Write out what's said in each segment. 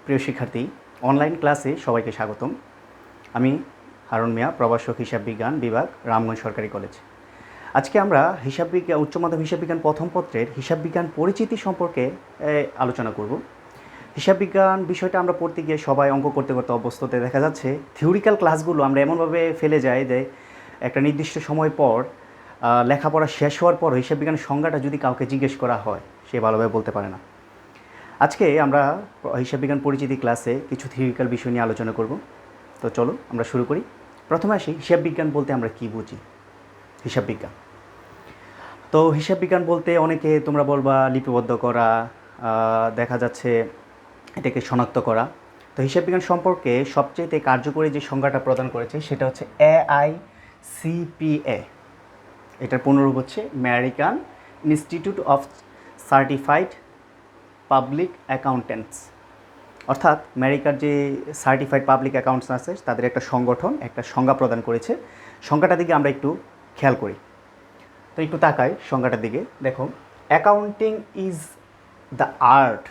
প্রিয় শিক্ষার্থী, অনলাইন ক্লাসে সবাইকে স্বাগতম। আমি হারুন মিয়া, প্রভাষক হিসাব বিজ্ঞান বিভাগ, রামগঞ্জ সরকারি কলেজ। আজকে আমরা হিসাব বিজ্ঞান উচ্চ মাধ্যমিক হিসাব বিজ্ঞান প্রথম পত্রের হিসাব বিজ্ঞান পরিচিতি সম্পর্কে আলোচনা করব। হিসাব বিজ্ঞান বিষয়টা আমরা পড়তে গিয়ে সবাই অঙ্ক করতে করতে অভ্যস্ততে দেখা যাচ্ছে থিওরিক্যাল ক্লাসগুলো আমরা এমনভাবে ফেলে যাই যে একটা নির্দিষ্ট সময় পর লেখাপড়া শেষ হওয়ার পর হিসাব বিজ্ঞানের সংজ্ঞাটা যদি কাউকে জিজ্ঞেস করা হয়, সে ভালোভাবে বলতে পারে না। আজকে আমরা হিসাব বিজ্ঞান পরিচিতি ক্লাসে কিছু থিওরিক্যাল বিষয় নিয়ে আলোচনা করব। তো চলো আমরা শুরু করি। প্রথমে আসি, হিসাব বিজ্ঞান বলতে আমরা কী বুঝি। হিসাব বিজ্ঞান তো হিসাব বিজ্ঞান বলতে অনেকে তোমরা বলবা লিপিবদ্ধ করা, দেখা যাচ্ছে এটাকে শনাক্ত করা। তো হিসাব বিজ্ঞান সম্পর্কে সবচেয়ে কার্যকরী যে সংজ্ঞাটা প্রদান করেছে সেটা হচ্ছে AICPA। এটার পুনরূপ হচ্ছে American institute of certified public accountants, অর্থাৎ আমেরিকার যে সার্টিফাইড পাবলিক অ্যাকাউন্টস আছে তাদের একটা সংগঠন একটা সংজ্ঞা প্রদান করেছে। সংজ্ঞাটার দিকে আমরা একটু খেয়াল করি। তো একটু তাকাই সংজ্ঞাটার দিকে। দেখো, accounting is the art.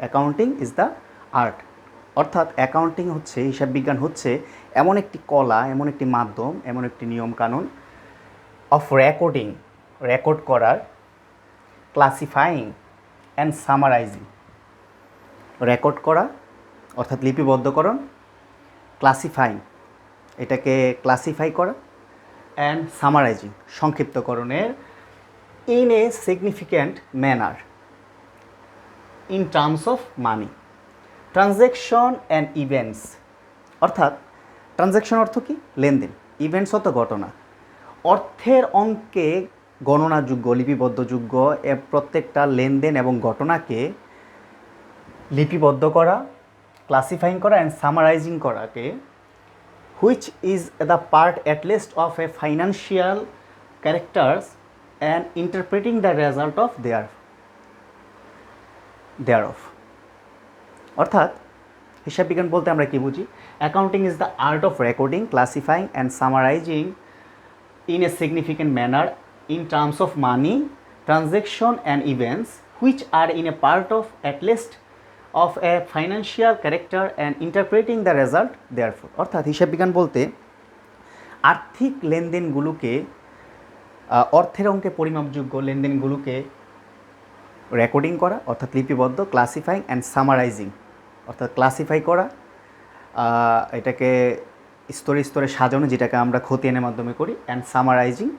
Accounting is the art, অর্থাৎ অ্যাকাউন্টিং হচ্ছে, হিসাব বিজ্ঞান হচ্ছে এমন একটি কলা, এমন একটি মাধ্যম, এমন একটি নিয়মকানুন অফ রেকর্ডিং, রেকর্ড করার, ক্লাসিফাইং অ্যান্ড সামারাইজিং। রেকর্ড করা অর্থাৎ লিপিবদ্ধকরণ, ক্লাসিফাইং এটাকে ক্লাসিফাই করা, অ্যান্ড সামারাইজিং সংক্ষিপ্তকরণের, in a significant manner in terms of money, transaction and events. অর্থাৎ ট্রানজ্যাকশন অর্থ কি? লেনদেন। ইভেন্টস অর্থ ঘটনা। অর্থের অঙ্কে গণনাযোগ্য, লিপিবদ্ধযোগ্য প্রত্যেকটা লেনদেন এবং ঘটনাকে লিপিবদ্ধ করা, ক্লাসিফাইং করা অ্যান্ড সামারাইজিং করাকে, which is the part at least of a financial characters and interpreting the result of thereof. অর্থাৎ হিসাব বিজ্ঞান বলতে আমরা কী বুঝি? Accounting is the art of recording, classifying and summarising in a significant manner in terms of money, transaction and events which are in a part of at least of a financial character and interpreting the result therefore. অর্থাৎ হিসাব বিজ্ঞান বলতে আর্থিক লেনদেনগুলোকে, অর্থের অঙ্কে পরিমাপযোগ্য লেনদেনগুলোকে recording করা অর্থাৎ লিপিবদ্ধ, ক্লাসিফাইং অ্যান্ড সামারাইজিং অর্থাৎ ক্লাসিফাই করা, এটাকে স্তরে স্তরে সাজানো যেটাকে আমরা খতিয়ানের মাধ্যমে করি, অ্যান্ড সামারাইজিং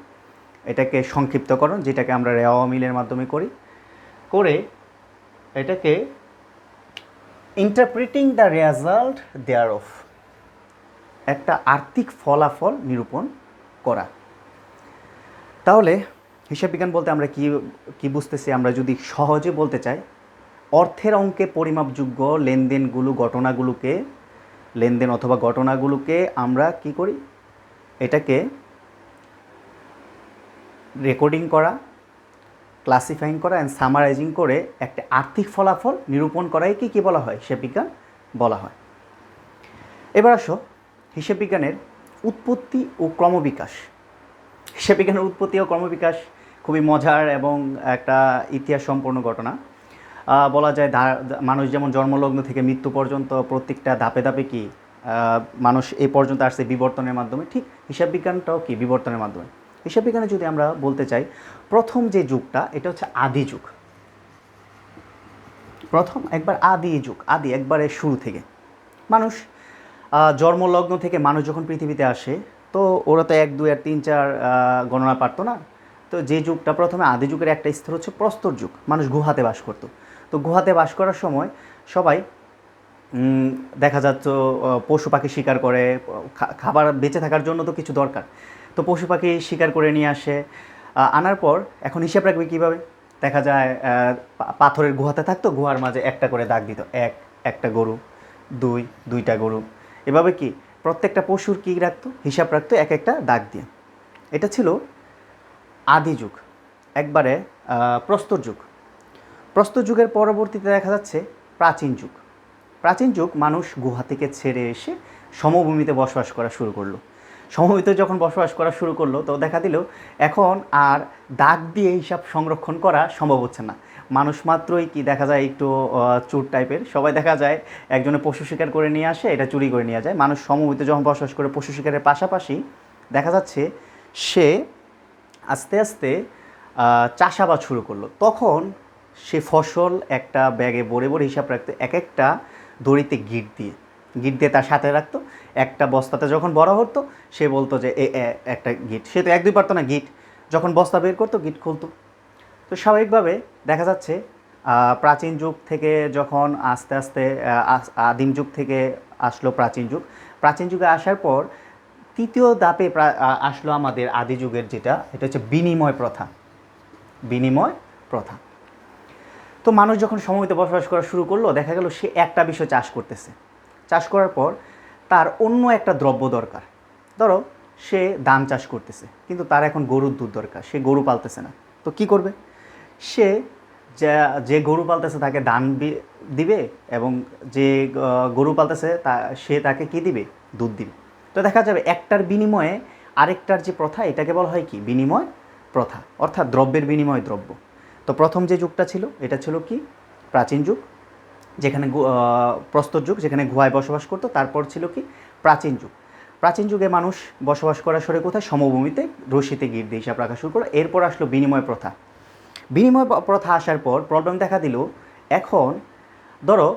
এটাকে সংক্ষিপ্তকরণ যেটাকে আমরা রেওয়া মিলের মাধ্যমে করে এটাকে interpreting the result thereof, একটা আর্থিক ফলাফল নিরূপণ করা। তাহলে হিসাব বিজ্ঞান বলতে আমরা কি বুঝতেছি? আমরা যদি সহজে বলতে চাই, অর্থের অঙ্কে পরিমাপযোগ্য ঘটনাগুলোকে, লেনদেন অথবা ঘটনাগুলোকে আমরা কি করি? এটাকে রেকর্ডিং করা, ক্লাসিফাইং করা অ্যান্ড সামারাইজিং করে একটা আর্থিক ফলাফল নিরূপণ করাই কি বলা হয়? হিসাব বিজ্ঞান বলা হয়। এবার আসো হিসাব বিজ্ঞানের উৎপত্তি ও ক্রমবিকাশ। হিসাব বিজ্ঞানের উৎপত্তি ও ক্রমবিকাশ খুবই মজার এবং একটা ইতিহাস সম্পন্ন ঘটনা। বলা যায় মানুষ যেমন জন্মলগ্ন থেকে মৃত্যু পর্যন্ত প্রত্যেকটা ধাপে ধাপে কি মানুষ এই পর্যন্ত আসছে বিবর্তনের মাধ্যমে, ঠিক হিসাব বিজ্ঞানটাও কি বিবর্তনের মাধ্যমে। হিসাব বিজ্ঞানে যদি আমরা বলতে চাই, প্রথম যে যুগটা এটা হচ্ছে আদি যুগ। প্রথম একবার আদি যুগ, আদি একবারে শুরু থেকে মানুষ জন্মলগ্ন থেকে মানুষ যখন পৃথিবীতে আসে, তো ওরা তো 1, 2 আর 3, 4 গণনা পারতো না। তো যে যুগটা প্রথমে আদি যুগের একটা স্তর হচ্ছে প্রস্তর যুগ। মানুষ গুহাতে বাস করতো। তো গুহাতে বাস করার সময় সবাই দেখা যাচ্ছে পশু পাখি শিকার করে, খাবার বেঁচে থাকার জন্য তো কিছু দরকার। তো পশু পাখি শিকার করে নিয়ে আসে, আনার পর এখন হিসাব রাখবে কীভাবে? দেখা যায় পাথরের গুহাতে থাকতো, গুহার মাঝে একটা করে দাগ দিত, একটা গরু, 2টা গরু, এভাবে কি প্রত্যেকটা পশুর কী রাখতো? হিসাব রাখতো এক একটা দাগ দিয়ে। এটা ছিল আদি যুগ, একবারে প্রস্তর যুগ। প্রস্তর যুগের পরবর্তীতে দেখা যাচ্ছে প্রাচীন যুগ। প্রাচীন যুগ মানুষ গুহা থেকে ছেড়ে এসে সমভূমিতে বসবাস করা শুরু করলো। সমভূমিতে যখন বসবাস করা শুরু করলো, তো দেখা দিল এখন আর দাগ দিয়ে হিসাব সংরক্ষণ করা সম্ভব হচ্ছে না। মানুষ মাত্রই কি দেখা যায় একটু চোর টাইপের, সবাই দেখা যায় একজনে পশু শিকার করে নিয়ে আসে, এটা চুরি করে নিয়ে যায়। মানুষ সমভূমিতে যখন বসবাস করে পশু শিকারের পাশাপাশি দেখা যাচ্ছে সে আস্তে আস্তে চাষাবাদ শুরু করলো। তখন সে ফসল একটা ব্যাগে ভরে ভরে হিসাব রাখতো, এক একটা দড়িতে গিট দিয়ে তার সাথে রাখতো। একটা বস্তাতে যখন বড় হতো সে বলতো যে একটা গিট, সে তো এক দুই পারতো না, গিট যখন বস্তা বের করতো গিট খুলতো। তো স্বাভাবিকভাবে দেখা যাচ্ছে প্রাচীন যুগ থেকে যখন আস্তে আস্তে আদিম যুগ থেকে আসলো প্রাচীন যুগ, প্রাচীন যুগে আসার পর তৃতীয় ধাপে আসলো আমাদের আদি যুগের যেটা, এটা হচ্ছে বিনিময় প্রথা। বিনিময় প্রথা। তো মানুষ যখন সমভূমিতে বসবাস করা শুরু করলো, দেখা গেল সে একটা বিষয় চাষ করতেছে। চাষ করার পর তার অন্য একটা দ্রব্য দরকার। ধরো সে ধান চাষ করতেছে, কিন্তু তার এখন গরুর দুধ দরকার, সে গরু পালতেছে না। তো কি করবে? সে যে গরু পালতেছে তাকে ধান দিবে, এবং যে গরু পালতেছে সে তাকে কি দিবে? দুধ দিবে। তো দেখা যাবে একটার বিনিময়ে আরেকটার যে প্রথা, এটাকে বলা হয় কি? বিনিময় প্রথা, অর্থাৎ দ্রব্যের বিনিময় দ্রব্য। তো প্রথম যে যুগটা ছিল এটা ছিল কি? প্রাচীন যুগ, যেখানে প্রস্তর যুগ, যেখানে গুহায় বসবাস করতো। তারপর ছিল কি? প্রাচীন যুগ। প্রাচীন যুগে মানুষ বসবাস করার সরে কোথায়? সমভূমিতে রশিতে গিট দিয়ে হিসাব রাখা শুরু করলো। এরপর আসলো বিনিময় প্রথা। বিনিময় প্রথা আসার পর প্রবলেম দেখা দিল। এখন ধরো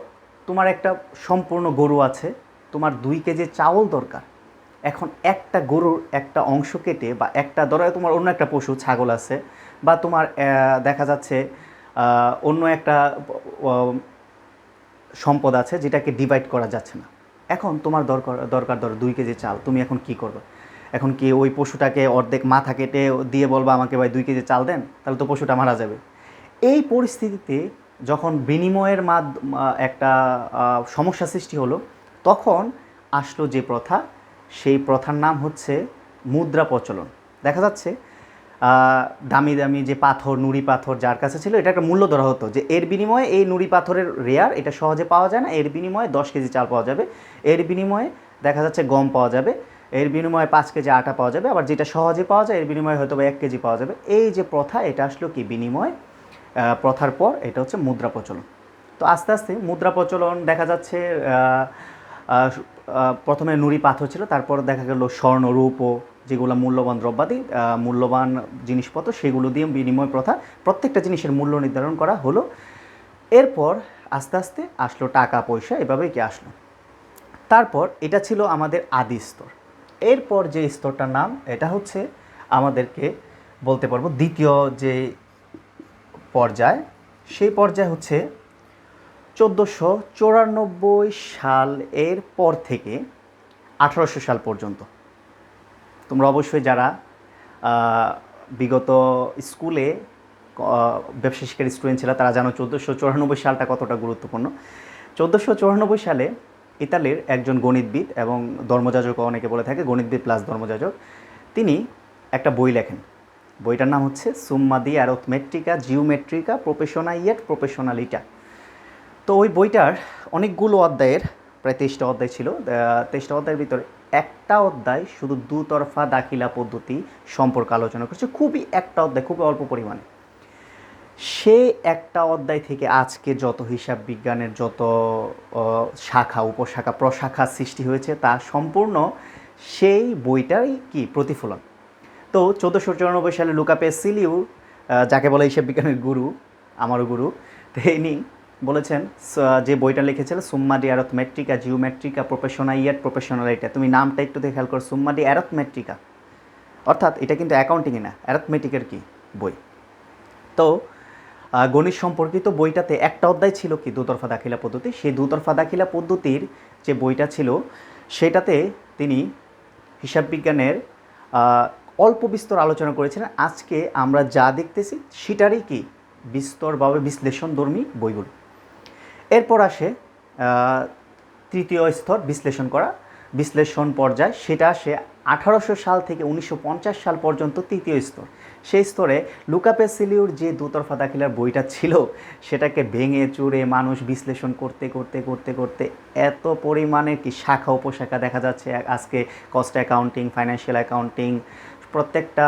তোমার একটা সম্পূর্ণ গরু আছে, তোমার 2 কেজি চাউল দরকার। এখন একটা গরুর একটা অংশ কেটে, বা একটা ধরো তোমার অন্য একটা পশু ছাগল আছে, বা তোমার দেখা যাচ্ছে অন্য একটা সম্পদ আছে যেটাকে ডিভাইড করা যাচ্ছে না। এখন তোমার দরকার ধরো 2 কেজি চাল, তুমি এখন কি করবে? এখন কি ওই পশুটাকে অর্ধেক মাথা কেটে দিয়ে বলবা আমাকে ভাই 2 কেজি চাল দেন? তাহলে তো পশুটা মারা যাবে। এই পরিস্থিতিতে যখন বিনিময়ের একটা সমস্যা সৃষ্টি হলো, তখন আসলো যে প্রথা, সেই প্রথার নাম হচ্ছে মুদ্রা প্রচলন। দেখা যাচ্ছে দামি দামি যে পাথর, নুড়ি পাথর যার কাছে ছিল, এটা একটা মূল্য ধরা হতো যে এর বিনিময়ে এই নুড়ি পাথরের রেয়ার, এটা সহজে পাওয়া যায় না, এর বিনিময়ে 10 কেজি চাল পাওয়া যাবে, এর বিনিময়ে দেখা যাচ্ছে গম পাওয়া যাবে, এর বিনিময়ে 5 কেজি আটা পাওয়া যাবে, আবার যেটা সহজে পাওয়া যায় এর বিনিময়ে হয়তো 1 কেজি পাওয়া যাবে। এই যে প্রথা, এটা আসলো কি? বিনিময় প্রথার পর এটা হচ্ছে মুদ্রা প্রচলন। তো আস্তে আস্তে মুদ্রা প্রচলন দেখা যাচ্ছে প্রথমে নুড়ি পাথর ছিল, তারপর দেখা গেল স্বর্ণ, রূপো, যেগুলো মূল্যবান দ্রব্যাদি, মূল্যবান জিনিসপত্র, সেগুলো দিয়ে বিনিময় প্রথা, প্রত্যেকটা জিনিসের মূল্য নির্ধারণ করা হলো। এরপর আস্তে আস্তে আসলো টাকা পয়সা, এভাবেই কি আসলো। তারপর এটা ছিল আমাদের আদি স্তর। এরপর যে স্তরটার নাম, এটা হচ্ছে আমাদেরকে বলতে পারবো দ্বিতীয় যে পর্যায়। সেই পর্যায় হচ্ছে 1494 সাল এর পর থেকে 1800 সাল পর্যন্ত। তোমরা অবশ্যই যারা বিগত স্কুলে ব্যবসা শিক্ষার স্টুডেন্ট ছিল তারা জানো 1494 সালটা কতটা গুরুত্বপূর্ণ। 1494 সালে ইতালির একজন গণিতবিদ এবং ধর্মযাজক, অনেকে বলে থাকে গণিতবিদ প্লাস ধর্মযাজক, তিনি একটা বই লেখেন। বইটার নাম হচ্ছে সুম্মা দি অ্যারথমেট্রিকা জিওমেট্রিকা প্রফেশনালিটা। তো ওই বইটার অনেকগুলো অধ্যায়ের, প্রায় 23টা অধ্যায় ছিল। 23টা অধ্যায়ের ভিতরে একটা অধ্যায় শুধু দুতরফা দাখিলা পদ্ধতি সম্পর্কে আলোচনা করছে, খুবই একটা অধ্যায়, খুবই অল্প পরিমাণে। সে একটা অধ্যায় থেকে আজকে যত হিসাব বিজ্ঞানের যত শাখা, উপশাখা, প্রশাখা সৃষ্টি হয়েছে, তা সম্পূর্ণ সেই বইটাই কি প্রতিফলন। তো 1494 সালে লুকা পেসিলিউ, যাকে বলে হিসাব বিজ্ঞানের গুরু, আমারও গুরু, তিনি বলেছেন, যে বইটা লিখেছিল সুম্মা ডি অ্যারথমেট্রিকা জিওমেট্রিকা প্রফেশনালিটা, তুমি নামটা একটু দেখে খেয়াল করো, সুম্মা ডি অ্যারথমেট্রিকা, অর্থাৎ এটা কিন্তু অ্যাকাউন্টিংয়ে না, অ্যারথমেটিকের কি বই। তো গণিত সম্পর্কিত বইটাতে একটা অধ্যায় ছিল কি? দুতরফা দাখিলা পদ্ধতি। সেই দুতরফা দাখিলা পদ্ধতির যে বইটা ছিল, সেটাতে তিনি হিসাব বিজ্ঞানের অল্প বিস্তর আলোচনা করেছিলেন। আজকে আমরা যা দেখতেছি সেটারই কি বিস্তরভাবে বিশ্লেষণধর্মী বইগুলো। এরপর আসে তৃতীয় স্তর, বিশ্লেষণ করা, বিশ্লেষণ পর্যায়। সেটা আসে 1800 সাল থেকে 1950 সাল পর্যন্ত তৃতীয় স্তর। সেই স্তরে লুকা পেসিলিউর যে দুতরফা দাখিলার বইটা ছিল, সেটাকে ভেঙে চুরে মানুষ বিশ্লেষণ করতে করতে করতে করতে এত পরিমাণে কি শাখা উপশাখা দেখা যাচ্ছে। আজকে কস্ট অ্যাকাউন্টিং, ফাইন্যান্সিয়াল অ্যাকাউন্টিং, প্রত্যেকটা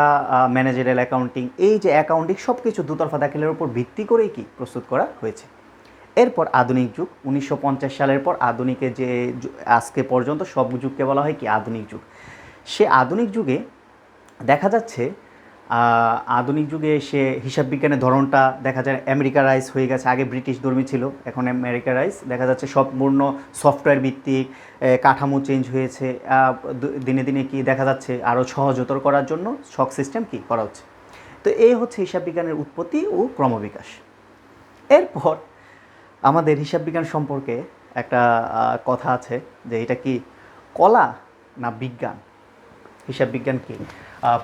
ম্যানেজারিয়াল অ্যাকাউন্টিং, এই যে অ্যাকাউন্টিং সব কিছু দুতরফা দাখিলের উপর ভিত্তি করেই কি প্রস্তুত করা হয়েছে। এরপর আধুনিক যুগ, 1950 সালের পর আধুনিকের যে আজকে পর্যন্ত সব যুগকে বলা হয় কি আধুনিক যুগ। সে আধুনিক যুগে দেখা যাচ্ছে আধুনিক যুগে এসে হিসাব বিজ্ঞানের ধরনটা দেখা যায় আমেরিকারাইজ হয়ে গেছে। আগে ব্রিটিশ ধর্মী ছিল, এখন আমেরিকারাইজ। দেখা যাচ্ছে সম্পূর্ণ সফটওয়্যার ভিত্তিক কাঠামো চেঞ্জ হয়েছে। দিনে দিনে কি দেখা যাচ্ছে আরও সহজতর করার জন্য ছক সিস্টেম কি করা হচ্ছে। তো এই হচ্ছে হিসাব বিজ্ঞানের উৎপত্তি ও ক্রমবিকাশ। এরপর আমাদের হিসাব বিজ্ঞান সম্পর্কে একটা কথা আছে যে এটা কি কলা না বিজ্ঞান। হিসাব বিজ্ঞান কি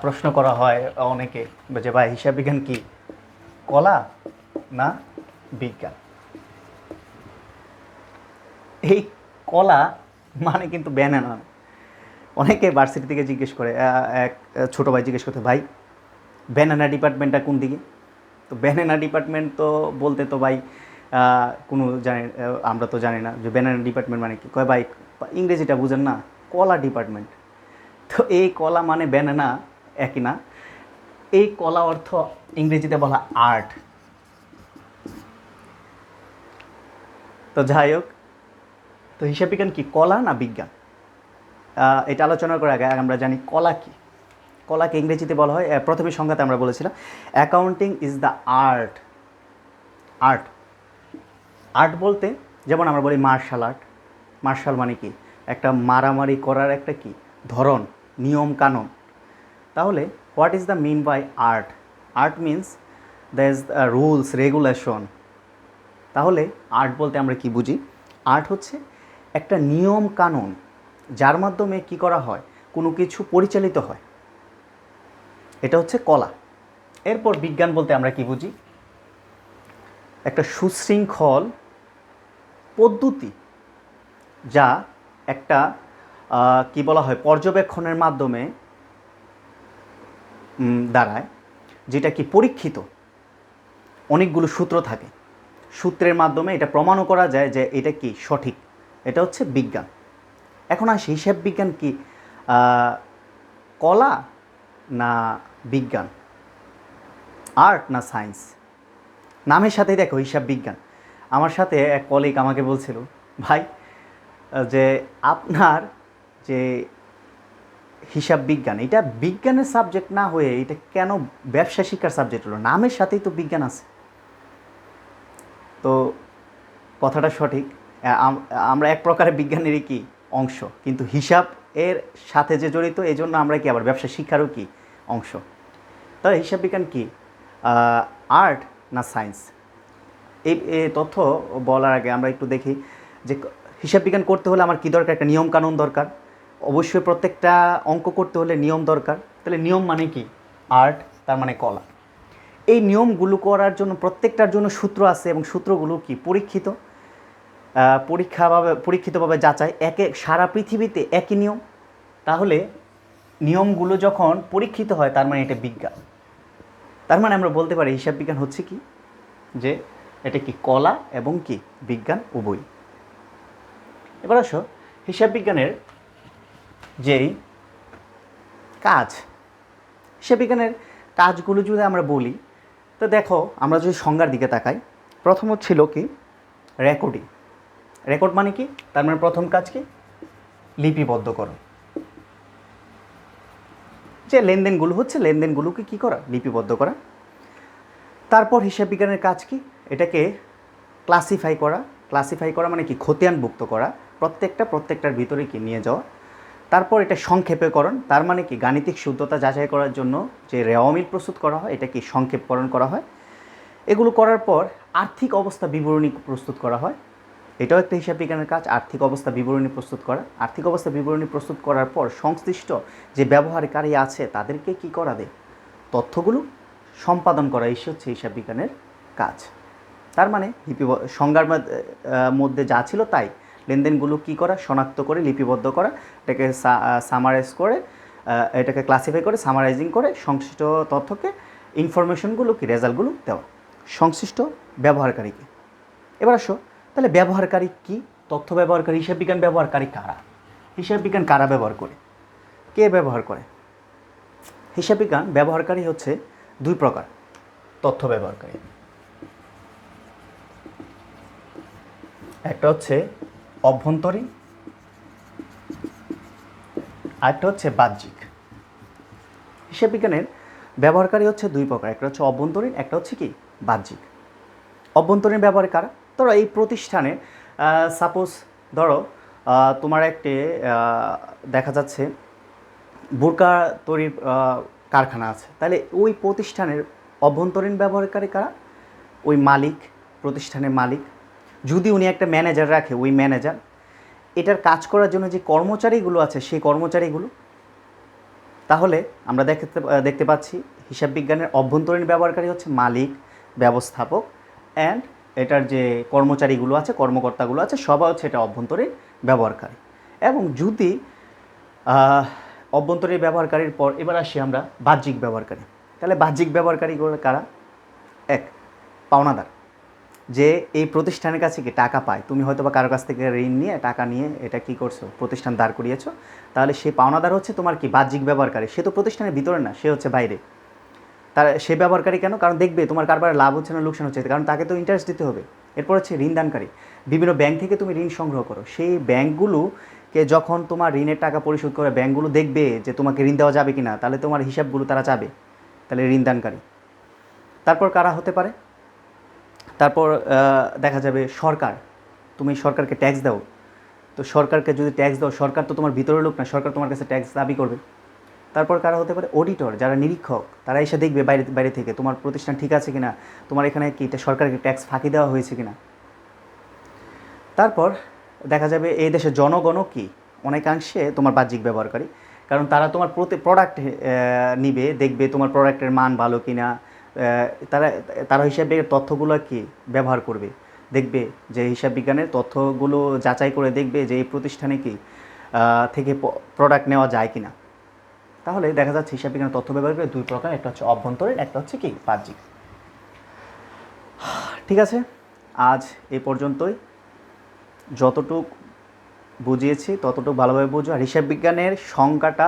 প্রশ্ন করা হয় অনেকে যে ভাই হিসাব বিজ্ঞান কি কলা না বিজ্ঞান। এই কলা মানে কিন্তু ব্যানানা। অনেকে ভার্সিটি থেকে জিজ্ঞেস করে, এক ছোটো ভাই জিজ্ঞেস করতে, ভাই ব্যানানা ডিপার্টমেন্টটা কোন দিকে? তো ব্যানানা ডিপার্টমেন্ট তো বলতে তো ভাই কোনো জানি, আমরা তো জানি না যে ব্যানানা ডিপার্টমেন্ট মানে কি। কয় ভাই ইংরেজিটা বুঝেন না, কলা ডিপার্টমেন্ট। তো এই কলা মানে ব্যানানা একই না। এই কলা অর্থ ইংরেজিতে বলা আর্ট। তো যাই হোক, তো হিসাব বিজ্ঞান কি কলা না বিজ্ঞান, এটা আলোচনা করার আগে আমরা জানি কলা কি। কলাকে ইংরেজিতে বলা হয়, প্রথমে সংজ্ঞাতে আমরা বলেছিলাম accounting is the art. Art art বলতে যেমন আমরা বলি মার্শাল আর্ট। মার্শাল মানে কি একটা মারামারি করার একটা কি ধরন, নিয়ম কানুন। তাহলে what is the mean by art? Art means the is rules regulation. তাহলে আর্ট বলতে আমরা কি বুঝি? আর্ট হচ্ছে একটা নিয়ম কানুন যার মাধ্যমে কি করা হয়, কোনো কিছু পরিচালিত হয়, এটা হচ্ছে কলা। এরপর বিজ্ঞান বলতে আমরা কি বুঝি? একটা সুশৃঙ্খল পদ্ধতি যা একটা কি বলা হয় পর্যবেক্ষণের মাধ্যমে দাঁড়ায়, যেটা কি পরীক্ষিত, অনেকগুলো সূত্র থাকে, সূত্রের মাধ্যমে এটা প্রমাণও করা যায় যে এটা কি সঠিক। এটা হচ্ছে বিজ্ঞান। এখন আসি হিসাব বিজ্ঞান কি কলা না বিজ্ঞান, আর্ট না সায়েন্স? নামের সাথেই দেখো হিসাব বিজ্ঞান। আমার সাথে এক কলিগ আমাকে বলছিল, ভাই যে আপনার যে হিসাব বিজ্ঞান এটা বিজ্ঞানের সাবজেক্ট না হয়ে এটা কেন ব্যবসা শিক্ষার সাবজেক্ট হলো? নামের সাথেই তো বিজ্ঞান আছে। তো কথাটা সঠিক, আমরা এক প্রকারের বিজ্ঞানেরই কি অংশ, কিন্তু হিসাব এর সাথে যে জড়িত এই জন্য আমরা কি আবার ব্যবসা শিক্ষারও কি অংশ। তাহলে হিসাব বিজ্ঞান কি আর্ট না সায়েন্স? এই তথ্য বলার আগে আমরা একটু দেখি যে হিসাব বিজ্ঞান করতে হলে আমার কী দরকার? একটা নিয়ম কানুন দরকার। অবশ্যই প্রত্যেকটা অঙ্ক করতে হলে নিয়ম দরকার। তাহলে নিয়ম মানে কি আর্ট, তার মানে কলা। এই নিয়মগুলো করার জন্য প্রত্যেকটার জন্য সূত্র আছে এবং সূত্রগুলো কি পরীক্ষিত, পরীক্ষিতভাবে যাচাই। সারা পৃথিবীতে একই নিয়ম। তাহলে নিয়মগুলো যখন পরীক্ষিত হয় তার মানে এটা বিজ্ঞান। তার মানে আমরা বলতে পারি হিসাব বিজ্ঞান হচ্ছে কি যে এটা কি কলা এবং কি বিজ্ঞান উভয়। এবার আসো হিসাব বিজ্ঞানের যেই কাজ, হিসাব বিজ্ঞানের কাজগুলো যদি আমরা বলি তো দেখো আমরা যদি সংজ্ঞার দিকে তাকাই, প্রথম ছিল কি রেকর্ডিং। রেকর্ড মানে কি? তার মানে প্রথম কাজ কি লিপিবদ্ধকরণ। যে লেনদেনগুলো হচ্ছে লেনদেনগুলোকে কী করা লিপিবদ্ধ করা। তারপর হিসাব বিজ্ঞানের কাজ কি? এটাকে ক্লাসিফাই করা। ক্লাসিফাই করা মানে কি খতিয়ানভুক্ত করা, প্রত্যেকটার ভিতরে কি নিয়ে যাওয়া। তারপর এটা সংক্ষেপীকরণ, তার মানে কি গাণিতিক শুদ্ধতা যাচাই করার জন্য যে রেওয়ামিল প্রস্তুত করা হয় এটা কি সংক্ষেপকরণ করা হয়। এগুলো করার পর আর্থিক অবস্থা বিবরণী প্রস্তুত করা হয়। এটাও একটা হিসাব বিজ্ঞানের কাজ, আর্থিক অবস্থা বিবরণী প্রস্তুত করা। আর্থিক অবস্থা বিবরণী প্রস্তুত করার পর সংশ্লিষ্ট যে ব্যবহারকারী আছে তাদেরকে কি করা দেয়, তথ্যগুলো সম্পাদন করা। এই হচ্ছে হিসাব বিজ্ঞানের কাজ। তার মানে সংজ্ঞার মধ্যে যা ছিল তাই, লেনদেনগুলো কি করা শনাক্ত করে লিপিবদ্ধ করা, এটাকে সামারাইজ করে, এটাকে ক্লাসিফাই করে সামারাইজিং করে সংশ্লিষ্ট তথ্যকে ইনফরমেশনগুলো কি রেজাল্টগুলো দেওয়া সংশ্লিষ্ট ব্যবহারকারীকে। এবার আসো তাহলে ব্যবহারকারী কি? তথ্য ব্যবহারকারী। হিসাব বিজ্ঞান ব্যবহারকারী কারা? হিসাব বিজ্ঞান কারা ব্যবহার করে, কে ব্যবহার করে? হিসাব বিজ্ঞান ব্যবহারকারী হচ্ছে দুই প্রকার, তথ্য ব্যবহারকারী। একটা হচ্ছে অভ্যন্তরীণ, আরেকটা হচ্ছে বাহ্যিক। হিসাব বিজ্ঞানের ব্যবহারকারী হচ্ছে দুই প্রকার, একটা হচ্ছে অভ্যন্তরীণ, একটা হচ্ছে কি বাহ্যিক। অভ্যন্তরীণ ব্যবহার কারা? ধরো এই প্রতিষ্ঠানে সাপোজ ধরো তোমার একটি দেখা যাচ্ছে বোরকা তৈরির কারখানা আছে, তাহলে ওই প্রতিষ্ঠানের অভ্যন্তরীণ ব্যবহারকারী কারা? ওই মালিক, প্রতিষ্ঠানের মালিক। যদি উনি একটা ম্যানেজার রাখে, ওই ম্যানেজার। এটার কাজ করার জন্য যে কর্মচারীগুলো আছে সেই কর্মচারীগুলো। তাহলে আমরা দেখতে পাচ্ছি হিসাব বিজ্ঞানের অভ্যন্তরীণ ব্যবহারকারী হচ্ছে মালিক, ব্যবস্থাপক, অ্যান্ড এটার যে কর্মচারীগুলো আছে, কর্মকর্তাগুলো আছে, সবাই হচ্ছে এটা অভ্যন্তরীণ ব্যবহারকারী। এবং যদি অভ্যন্তরীণ ব্যবহারকারীর পর এবার আসি আমরা বাহ্যিক ব্যবহারকারী। তাহলে বাহ্যিক ব্যবহারকারীগুলো কারা? এক, পাওনাদার, যে এই প্রতিষ্ঠানের কাছে কি টাকা পায়। তুমি হয়তো বা কারো কাছ থেকে ঋণ নিয়ে টাকা নিয়ে এটা কি করছো, প্রতিষ্ঠান দাঁড় করিয়েছো, তাহলে সেই পাওনাদার হচ্ছে তোমার কি বাহ্যিক ব্যবহারকারী। সে তো প্রতিষ্ঠানের ভিতরে না, সে হচ্ছে বাইরে। তার সে ব্যবহারকারী কেন? কারণ দেখবে তোমার কারবারে লাভ হচ্ছে না লোকসান হচ্ছে, কারণ তাকে তো ইন্টারেস্ট দিতে হবে। এরপর হচ্ছে ঋণদানকারী। বিভিন্ন ব্যাংক থেকে তুমি ঋণ সংগ্রহ করো, সেই ব্যাংকগুলোকে যখন তোমার ঋণের টাকা পরিশোধ করে ব্যাংকগুলো দেখবে যে তোমাকে ঋণ দেওয়া যাবে কি না, তাহলে তোমার হিসাবগুলো তারা চাবে, তাহলে ঋণদানকারী। তারপর কারা হতে পারে? তারপর দেখা যাবে সরকার। তুমি সরকারকে ট্যাক্স দাও, তো সরকারকে যদি ট্যাক্স দাও, সরকার তো তোমার ভিতরের লোক না, সরকার তোমার কাছে ট্যাক্স দাবি করবে। তারপর কারা হতে পারে? অডিটর, যারা নিরীক্ষক, তারা এসে দেখবে বাইরে বাইরে থেকে তোমার প্রতিষ্ঠান ঠিক আছে কিনা, তোমার এখানে কি সরকারকে ট্যাক্স ফাঁকি দেওয়া হয়েছে কিনা। তারপর দেখা যাবে এই দেশের জনগণও কি অনেকাংশে তোমার বাহ্যিক ব্যবহারকারী, কারণ তারা তোমার প্রোডাক্ট নিবে, দেখবে তোমার প্রোডাক্টের মান ভালো কিনা, তারা তারা হিসাবে তথ্যগুলো কি ব্যবহার করবে, দেখবে যে হিসাব বিজ্ঞানের তথ্যগুলো যাচাই করে দেখবে যে এই প্রতিষ্ঠানে কি থেকে প্রোডাক্ট নেওয়া যায় কিনা। তাহলে দেখা যাচ্ছে হিসাব বিজ্ঞানের তথ্য ব্যবহার করে দুই প্রকার, একটা হচ্ছে অভ্যন্তরীণ, একটা হচ্ছে কি বাহ্যিক। ঠিক আছে, আজ এই পর্যন্তই। যতটুক বুঝিয়েছি ততটুকু ভালোভাবে বুঝো। আর হিসাব বিজ্ঞানের সংজ্ঞাটা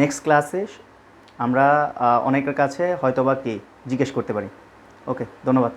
নেক্সট ক্লাসে আমরা অনেকের কাছে হয়তোবা কি জিজ্ঞেস করতে পারি। ওকে, ধন্যবাদ।